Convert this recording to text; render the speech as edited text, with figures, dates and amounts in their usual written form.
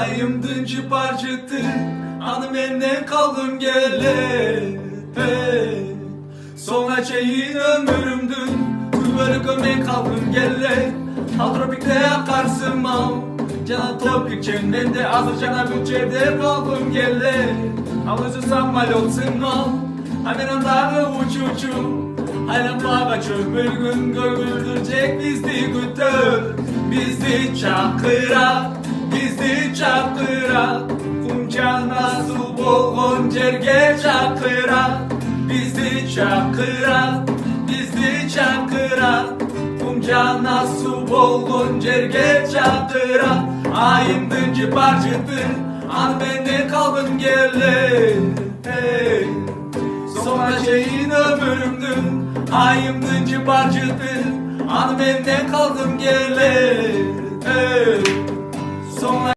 Ayımdınca parçıttı anı menden kaldım gele. Sonra çeyin ömrümdün kuyuları gömen kaldım gele. Al tropikte akarsın mal cana topik çenmende azı cana bütçede kaldım gele. Alıcı sammalyotsın mal hemen dağı uçu Aynen bağa çöpürgün görüldürecek bizdi gütür. Bizdi çakıra, bizdi çakıra. Kumcana su bolgon cerge çakıra. Bizdi çakıra, bizdi çakıra. Kumcana su bolgon cerge çakıra. Ayımdınca parçıttı, an benden kaldım gelin. Hey. Sonra şeyin ömrümdün ayımdınca parçıttı anı benden kaldım gele. Sonra